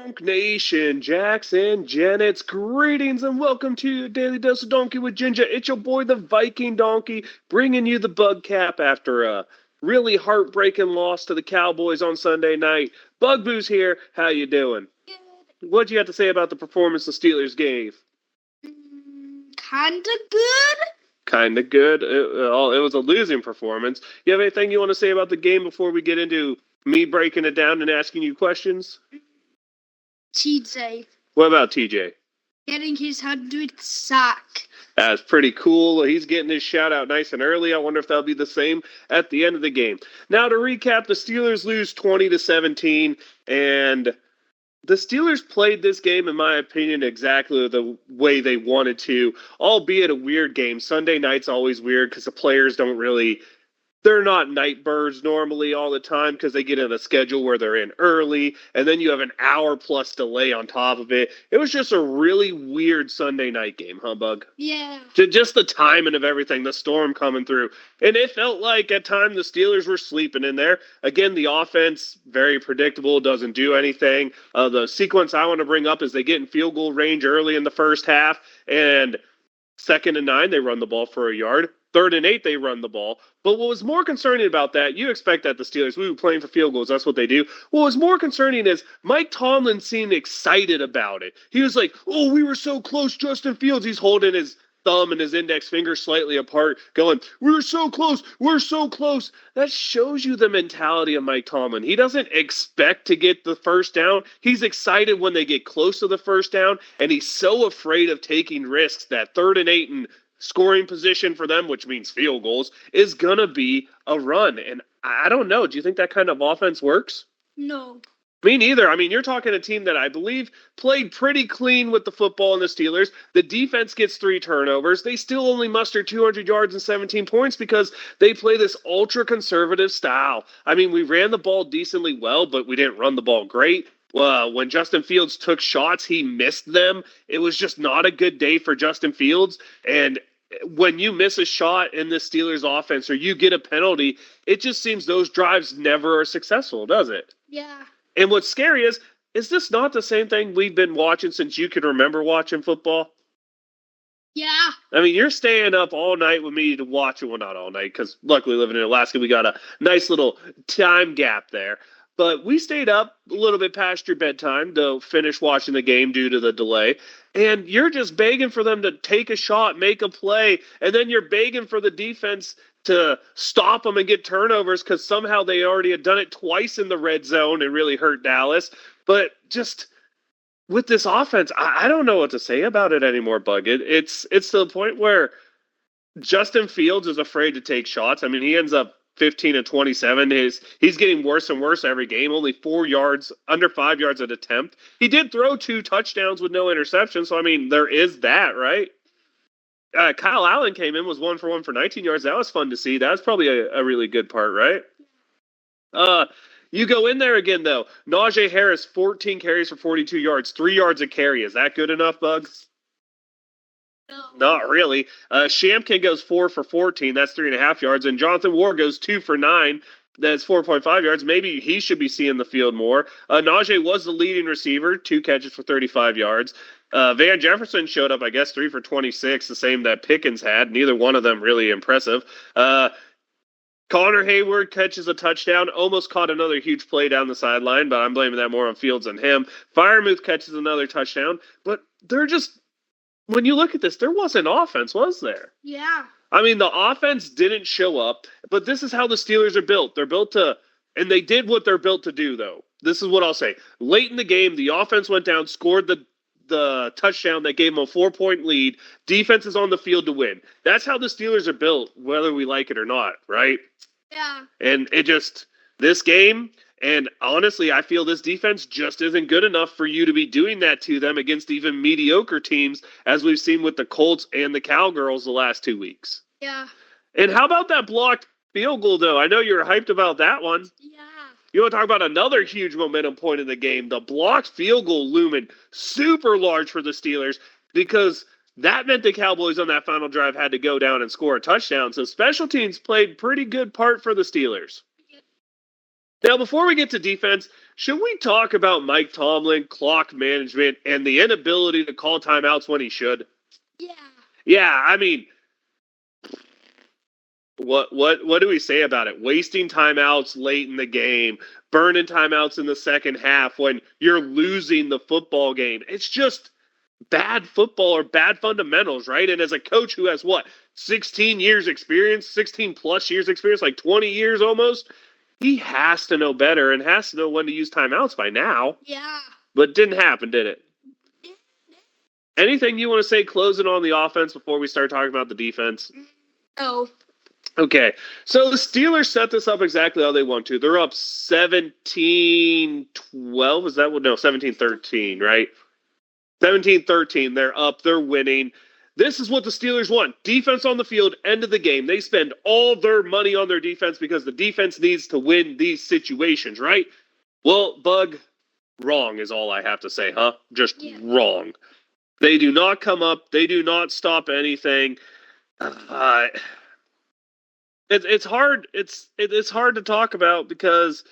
Donk Nation, Jackson, Janet's greetings and welcome to your Daily Dose of Donkey with Ginger. It's your boy, the Viking Donkey, bringing you the BugCap after a really heartbreaking loss to the Cowboys on Sunday night. Bug Boo's here. How you doing? Good. What'd you have to say about the performance the Steelers gave? Kinda good. Kinda good. It was a losing performance. You have anything you want to say about the game before we get into me breaking it down and asking you questions? TJ What about TJ? getting his 100th sack. That's pretty cool. He's getting his shout out nice and early. I wonder if that'll be the same at the end of the game. Now to recap, the Steelers lose 20-17, and the Steelers played this game, in my opinion, exactly the way they wanted to, albeit a weird game. Sunday night's always weird because the players don't really. They're not night birds normally all the time because they get in a schedule where they're in early, and then you have an hour plus delay on top of it. It was just a really weird Sunday night game, huh, Bug? Yeah. Just the timing of everything, the storm coming through. And it felt like at times the Steelers were sleeping in there. Again, the offense, very predictable, doesn't do anything. The sequence I want to bring up is they get in field goal range early in the first half, and 2nd and 9, they run the ball for a yard. 3rd and 8, they run the ball. But what was more concerning about that, you expect that the Steelers, we were playing for field goals, that's what they do. What was more concerning is Mike Tomlin seemed excited about it. He was like, oh, we were so close, Justin Fields. He's holding his thumb and his index finger slightly apart, going, we're so close, we're so close. That shows you the mentality of Mike Tomlin. He doesn't expect to get the first down. He's excited when they get close to the first down, and he's so afraid of taking risks that 3rd and 8 and scoring position for them, which means field goals, is going to be a run. And I don't know. Do you think that kind of offense works? No. Me neither. I mean, you're talking a team that I believe played pretty clean with the football in the Steelers. The defense gets 3 turnovers. They still only muster 200 yards and 17 points because they play this ultra-conservative style. I mean, we ran the ball decently well, but we didn't run the ball great. When Justin Fields took shots, he missed them. It was just not a good day for Justin Fields. And when you miss a shot in the Steelers offense or you get a penalty, it just seems those drives never are successful, does it? Yeah. And what's scary is this not the same thing we've been watching since you can remember watching football? Yeah. I mean, you're staying up all night with me to watch it. Well, not all night, because luckily living in Alaska, we got a nice little time gap there. But we stayed up a little bit past your bedtime to finish watching the game due to the delay. And you're just begging for them to take a shot, make a play, and then you're begging for the defense to stop them and get turnovers because somehow they already had done it twice in the red zone and really hurt Dallas. But just with this offense, I don't know what to say about it anymore, Bug. It's to the point where Justin Fields is afraid to take shots. I mean, he ends up 15 and 27. He's getting worse and worse every game. Only 4 yards, under 5 yards at attempt. He did throw 2 touchdowns with no interception. So I mean, there is that, right? Kyle Allen came in, was 1 for 1 for 19 yards. That was fun to see. That was probably a really good part, right? You go in there again though. Najee Harris, 14 carries for 42 yards, 3 yards a carry. Is that good enough, Bugs? No. Not really. Shampkin goes 4 for 14. That's 3.5 yards. And Jonathan Ward goes 2 for 9. That's 4.5 yards. Maybe he should be seeing the field more. Najee was the leading receiver, 2 catches for 35 yards. Van Jefferson showed up, I guess, 3 for 26, the same that Pickens had. Neither one of them really impressive. Connor Hayward catches a touchdown, almost caught another huge play down the sideline, but I'm blaming that more on Fields than him. Firemouth catches another touchdown, but they're just, when you look at this, there wasn't offense, was there? Yeah. I mean, the offense didn't show up, but this is how the Steelers are built. They're built to, and they did what they're built to do, though. This is what I'll say. Late in the game, the offense went down, scored the touchdown that gave them a 4-point lead. Defense is on the field to win. That's how the Steelers are built, whether we like it or not, right? Yeah. And it just, this game, and honestly, I feel this defense just isn't good enough for you to be doing that to them against even mediocre teams, as we've seen with the Colts and the Cowgirls the last 2 weeks. Yeah. And how about that blocked field goal, though? I know you were hyped about that one. Yeah. You want to talk about another huge momentum point in the game? The blocked field goal looming super large for the Steelers because that meant the Cowboys on that final drive had to go down and score a touchdown. So special teams played pretty good part for the Steelers. Now, before we get to defense, should we talk about Mike Tomlin, clock management, and the inability to call timeouts when he should? Yeah. Yeah, I mean, what do we say about it? Wasting timeouts late in the game, burning timeouts in the second half when you're losing the football game. It's just bad football or bad fundamentals, right? And as a coach who has what, 16 years experience, 16 plus years experience, like 20 years almost, he has to know better and has to know when to use timeouts by now. Yeah. But it didn't happen, did it? Anything you want to say closing on the offense before we start talking about the defense? No. Okay, so the Steelers set this up exactly how they want to. They're up 17-12. Is that what? No, 17-13, right? 17-13. They're up. They're winning. This is what the Steelers want. Defense on the field, end of the game. They spend all their money on their defense because the defense needs to win these situations, right? Well, Bug, wrong is all I have to say, huh? Just wrong. They do not come up. They do not stop anything. It's hard. It's hard to talk about because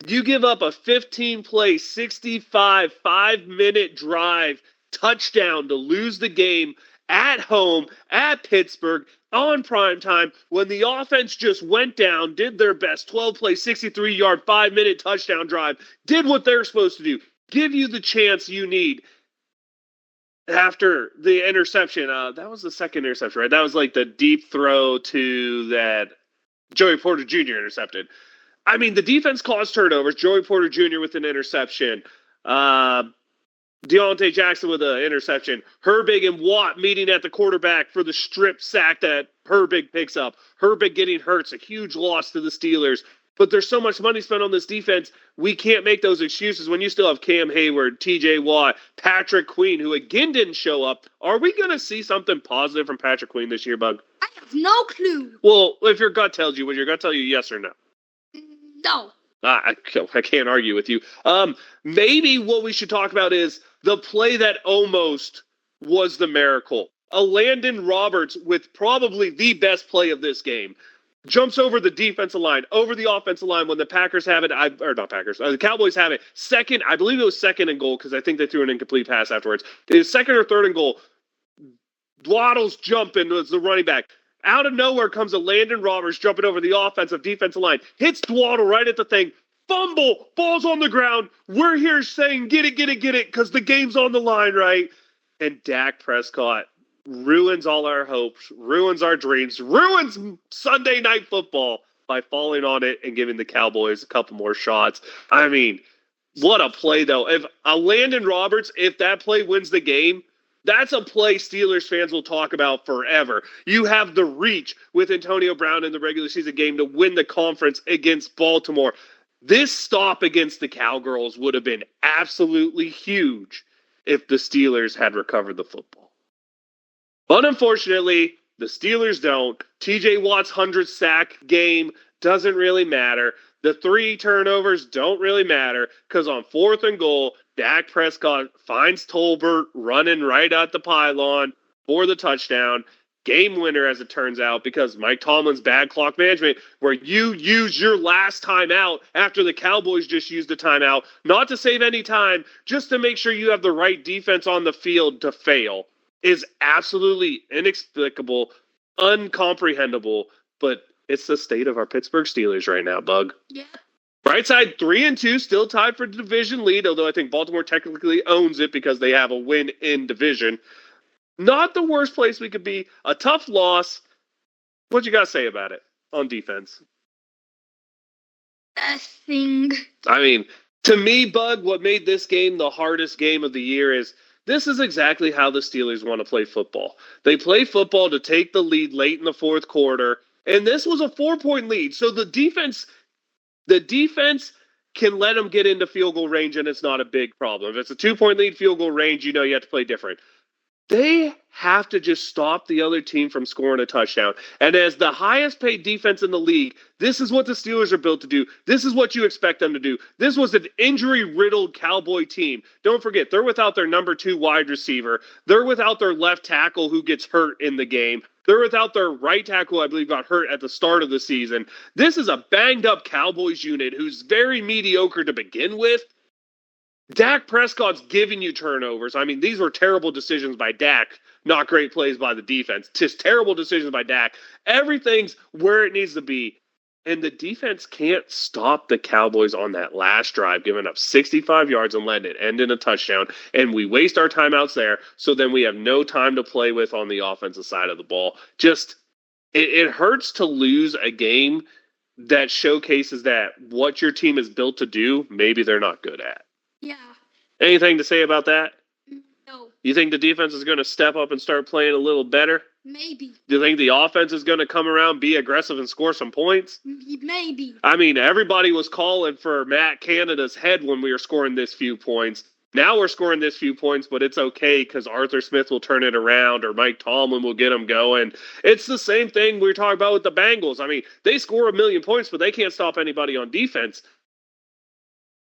you give up a 15-play, 65, 5-minute drive touchdown to lose the game at home at Pittsburgh on prime time when the offense just went down, did their best, 12-play, 63-yard, 5-minute touchdown drive, did what they're supposed to do, give you the chance you need. After the interception, that was the second interception, right? That was like the deep throw to that Joey Porter Jr. intercepted. I mean, the defense caused turnovers. Joey Porter Jr. with an interception. Deontay Jackson with an interception. Herbig and Watt meeting at the quarterback for the strip sack that Herbig picks up. Herbig getting hurt's a huge loss to the Steelers. But there's so much money spent on this defense, we can't make those excuses when you still have Cam Hayward, TJ Watt, Patrick Queen, who again didn't show up. Are we going to see something positive from Patrick Queen this year, Bug? I have no clue. Well, if your gut tells you, would your gut tell you yes or no? No. I can't argue with you. Maybe what we should talk about is the play that almost was the miracle. A Landon Roberts with probably the best play of this game. Jumps over the defensive line, over the offensive line when the Packers have it, the Cowboys have it. Second, I believe it was second and goal because I think they threw an incomplete pass afterwards. It was second or third and goal. Waddle's jumping as the running back. Out of nowhere comes a Landon Roberts jumping over the defensive line. Hits Waddle right at the thing. Fumble. Ball's on the ground. We're here saying get it, because the game's on the line, right? And Dak Prescott ruins all our hopes, ruins our dreams, ruins Sunday Night Football by falling on it and giving the Cowboys a couple more shots. I mean, what a play, though. If a Landon Roberts, if that play wins the game, that's a play Steelers fans will talk about forever. You have the reach with Antonio Brown in the regular season game to win the conference against Baltimore. This stop against the Cowgirls would have been absolutely huge if the Steelers had recovered the football. But unfortunately, the Steelers don't. TJ Watt's 100th sack game doesn't really matter. The 3 turnovers don't really matter because on 4th and goal, Dak Prescott finds Tolbert running right at the pylon for the touchdown. Game winner, as it turns out, because Mike Tomlin's bad clock management, where you use your last timeout after the Cowboys just used a timeout, not to save any time, just to make sure you have the right defense on the field to fail, is absolutely inexplicable, uncomprehendable, but it's the state of our Pittsburgh Steelers right now, Bug. Yeah. Right side 3-2, still tied for the division lead, although I think Baltimore technically owns it because they have a win in division. Not the worst place we could be. A tough loss. What you got to say about it on defense? Nothing. I mean, to me, Bug, what made this game the hardest game of the year is this is exactly how the Steelers want to play football. They play football to take the lead late in the fourth quarter, and this was a 4-point lead. So the defense can let them get into field goal range, and it's not a big problem. If it's a 2-point lead, field goal range, you know you have to play different. They have to just stop the other team from scoring a touchdown. And as the highest paid defense in the league, this is what the Steelers are built to do. This is what you expect them to do. This was an injury-riddled Cowboy team. Don't forget, they're without their number 2 wide receiver. They're without their left tackle who gets hurt in the game. They're without their right tackle, I believe, got hurt at the start of the season. This is a banged-up Cowboys unit who's very mediocre to begin with. Dak Prescott's giving you turnovers. I mean, these were terrible decisions by Dak, not great plays by the defense. Just terrible decisions by Dak. Everything's where it needs to be. And the defense can't stop the Cowboys on that last drive, giving up 65 yards and letting it end in a touchdown. And we waste our timeouts there, so then we have no time to play with on the offensive side of the ball. Just, it hurts to lose a game that showcases that what your team is built to do, maybe they're not good at. Yeah. Anything to say about that? No. You think the defense is going to step up and start playing a little better? Maybe. Do you think the offense is going to come around, be aggressive, and score some points? Maybe. I mean, everybody was calling for Matt Canada's head when we were scoring this few points. Now we're scoring this few points, but it's okay because Arthur Smith will turn it around or Mike Tomlin will get them going. It's the same thing we were talking about with the Bengals. I mean, they score 1 million points, but they can't stop anybody on defense.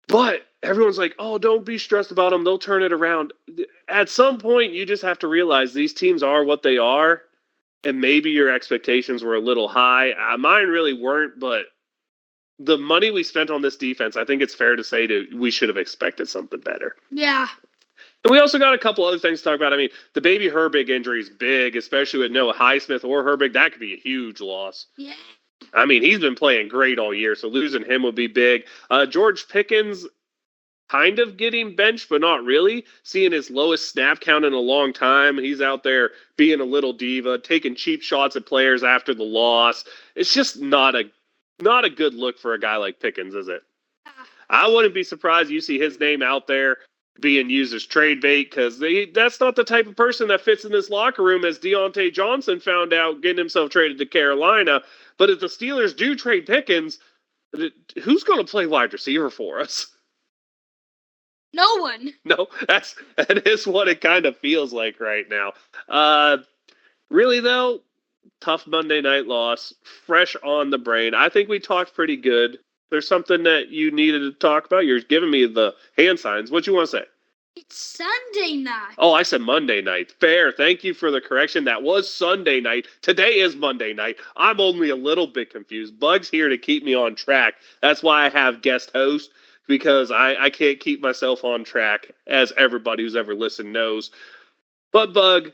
But everyone's like, oh, don't be stressed about them. They'll turn it around. At some point, you just have to realize these teams are what they are, and maybe your expectations were a little high. Mine really weren't, but the money we spent on this defense, I think it's fair to say we should have expected something better. Yeah. And we also got a couple other things to talk about. I mean, the baby Herbig injury is big, especially with no Highsmith or Herbig. That could be a huge loss. Yeah. I mean, he's been playing great all year, so losing him would be big. George Pickens kind of getting benched, but not really. Seeing his lowest snap count in a long time. He's out there being a little diva, taking cheap shots at players after the loss. It's just not a good look for a guy like Pickens, is it? I wouldn't be surprised you see his name out there being used as trade bait because that's not the type of person that fits in this locker room, as Deontay Johnson found out getting himself traded to Carolina. But if the Steelers do trade Pickens, who's going to play wide receiver for us? No one. No, that is what it kind of feels like right now. Really, though, tough Monday night loss, fresh on the brain. I think we talked pretty good. There's something that you needed to talk about. You're giving me the hand signs. What you want to say? It's Sunday night. Oh, I said Monday night. Fair. Thank you for the correction. That was Sunday night. Today is Monday night. I'm only a little bit confused. Bug's here to keep me on track. That's why I have guest host, because I can't keep myself on track, as everybody who's ever listened knows. But Bug,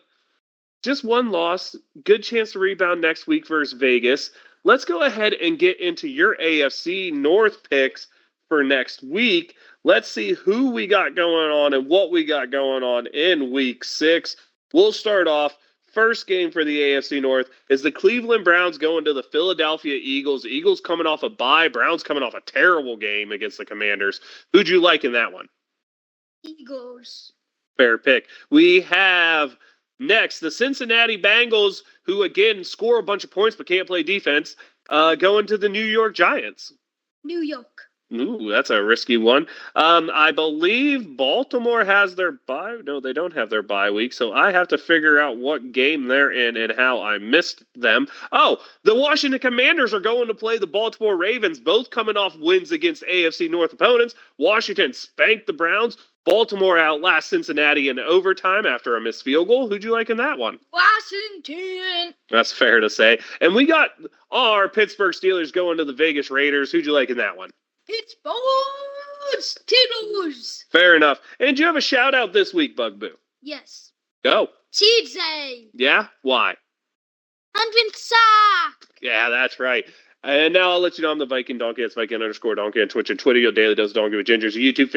just one loss. Good chance to rebound next week versus Vegas. Let's go ahead and get into your AFC North picks for next week. Let's see who we got going on and what we got going on in week 6. We'll start off. First game for the AFC North is the Cleveland Browns going to the Philadelphia Eagles. Eagles coming off a bye. Browns coming off a terrible game against the Commanders. Who'd you like in that one? Eagles. Fair pick. We have next the Cincinnati Bengals, who again score a bunch of points but can't play defense, going to the New York Giants. New York. Ooh, that's a risky one. I believe Baltimore has their bye. No, they don't have their bye week, so I have to figure out what game they're in and how I missed them. Oh, the Washington Commanders are going to play the Baltimore Ravens, both coming off wins against AFC North opponents. Washington spanked the Browns. Baltimore outlasts Cincinnati in overtime after a missed field goal. Who'd you like in that one? Washington. That's fair to say. And we got our Pittsburgh Steelers going to the Vegas Raiders. Who'd you like in that one? Pittsburgh Steelers. Fair enough. And do you have a shout out this week, Bugboo? Yes. Go. TJ. Yeah? Why? 100 sack. Yeah, that's right. And now I'll let you know I'm the Viking Donkey. That's Viking_Donkey on Twitch and Twitter. Your daily dose of Donkey with Ginger's YouTube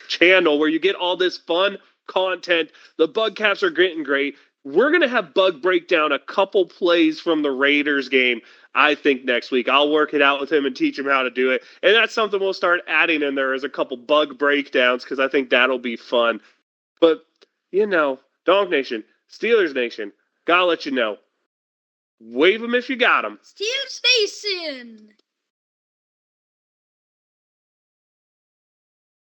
channel where you get all this fun content. The BugCaps are getting great. We're going to have Bug break down a couple plays from the Raiders game, I think, next week. I'll work it out with him and teach him how to do it. And that's something we'll start adding in there as a couple Bug breakdowns because I think that'll be fun. But, Donk Nation, Steelers Nation, gotta let you know. Wave them if you got them. Steelers Nation.